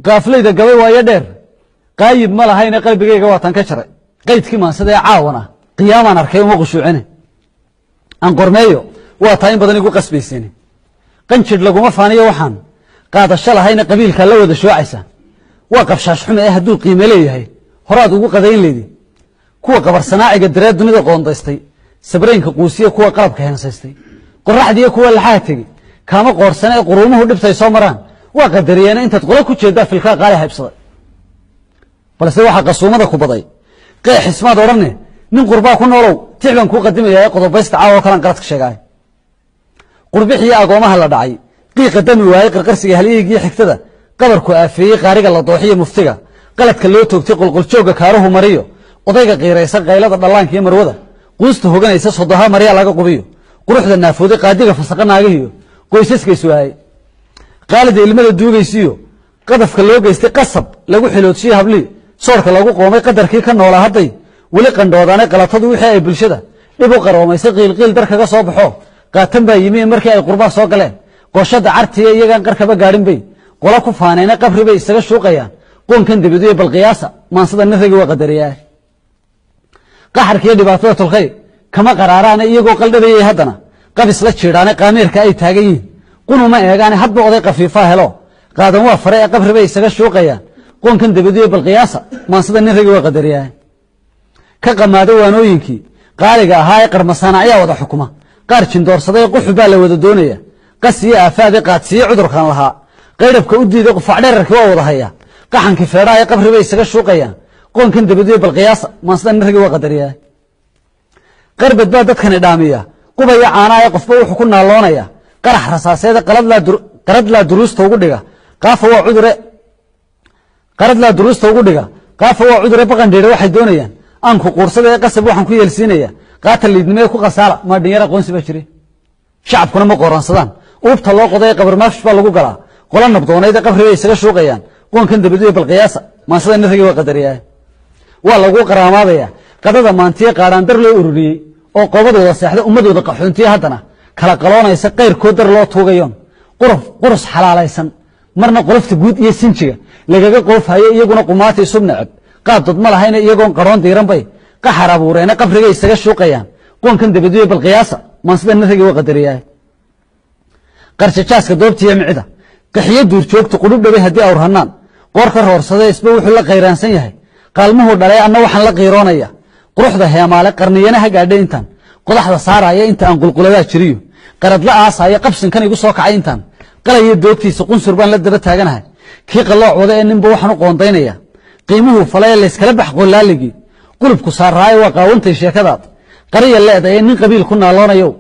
qaaflayda gabay waayo dheer qaayib ma lahayna qalbigayga waatan ka jaray qaydkii maansada ee caawana qiyaamaan arkay uma qushuucine aan qormeeyo waa taa in badan igu qasbaysiin qanjir laguma faaniyo waxaan qaadasho lahayna qabiilka la wada shoocaysa waa qabshaash xume ee hadduu qiime leeyahay horaad ugu qadayn leedii kuwa qabarsanaaciga dareed dunida qoondaystay sabreenka quusiya kuwa qalabka heensaystay qoraxdiiyo kuwa laxaa tegi kaama qoorsana ee quruumuhu dhibtay soo maraan waa qadariyeen intaad qolo ku jeedaa filkaa qaali haybsaday balse waxaa qasuumada ku baday qeex ismaad odhanne nin qurbaa ku noolow tic baan kuu qadimayaa ee qodobaysta caawa oo kalan qaladka sheegaay qurbixiyo agoomaha la dhacay qiiqa dami waayey qarqarsiga halyeygii xigtada qabarku aafeeyey qaariga la dooxiyo muftiga qaladka loo toogtay qolqoljoogga kaaruhu mariyo odayga qiiraysan qaylada dhallaanka iyo marwada quusta hoganaysa sodoha maryaa laga qubiyo quruxda naafooday qaadiga fasaqa naagahiyo qoysaskaysu waayey qaalida ilmada duugaysiyo qadafka loo geystay qasab lagu xiloodshiyo hablii soorka lagu qoomay qadarkii ka noolaa hadday weli qandhoodaanay qalatadu wixii ay bulshada dhib u qaroomaysay qiilqiil dar kaga soo baxo qaatan baa yimi markii ay qurbaa soo galeen gooshada cartiya iyagaan qarkaba gaadhin bay qola ku faanayna qabri bay isaga shuuqayaan qoonkan dabaduye balqiyaasa maansada nafrigi waa qadariyaa qaxarkiiyo dhibaatada tolkay kama qaraaraane iyagoo qaldhabayay haddana qabis la jiidhaane qaamiirka ay taagan yihiin qunuma eegaane hadba oday qafiifaa helo qaadan waa fare ee qabri bay isaga shuuqayaan qoonkan dabaduye balqiyaasa maansada nafrigi waa qadariyaa ka qamaado waanooyinkii qaaliga ahaa ee qarmasaana ayaa wada xukuma qaar jindoorsaday quxu baa la wada doonaya qasiyo aafaadii qaadsiyo cudurkan lahaa qaydhabka u diiday qufacdheerarkii waa wada haya qaxankii feedhaha ee qabri bay isaga shuuqayaan qoonkan dabaduye balqiyaasa maansada nafrigi waa qadariyaa qarbad baa dadkani dhaamiya qubaya caanaa ee qofba wuxuu ku naaloonaya qarax rasaaseeda qaradlaa duruusta ugu dhiga qaafa waa cudure qaradlaa duruusta ugu dhiga qaafa waa cudure baqandheere waxay doonayaan aanku quursada ee qasab waxaan ku yeelsiinaya qaata liidnimo ee ku qasaala maa dhinyar aqoonsi baa jire shacabkuna ma qooransadaan uubta loo qoday ee qabar maafish baa lagu galaa qola nabdoonayd ee qabri bay isaga shuuqayaan qoonkan dabaduye balqiyaasa maansada nafrigi waa qadariyaa waa lagu qaraamaadaya qadada maantiye qaadhaan dar loo ururiyey oo qoobadooda seexda ummadooda qaxoontiye haddana kala qaloonaysa qayrkood dar loo tuugayoon qurus xalaalaysan marna qolofta guud iyo sinjiga lagaga qoofayo iyaguna qumaati sub necab qaad dod ma lahayna iyagoon qaroon diiran bay qaxar abuureena qabrigay isaga shuuqayaan qoonkan dabaduye balqiyaasa maansada nafrigi waa qadariyaa qarjajaaska doobtiiyo micida qaxiyo duurjoogta qudhub dhabay haddii awrhanaan qoor ka roorsaday isba wuxuu la qayraansan yahay qaalmuhuu dhalay anna waxaan la qiiroonaya quruxda heemaale qarniyana ha gaadhay intaan qodaxda saaraya inta aan qulquladaa jiriyo qaradla aasaya qabsinkan igu soo kacay intaan qalaya doogtiisa qunsur baan la daba taaganahay kii qallooc wada ee ninba waxaan u qoondaynaya qiimuhuu falay ee layskala bax qoolaaligii qulubku saaraayo waa qaawantay sheekadaad qariya leedaye nin qabiil ku naaloonayow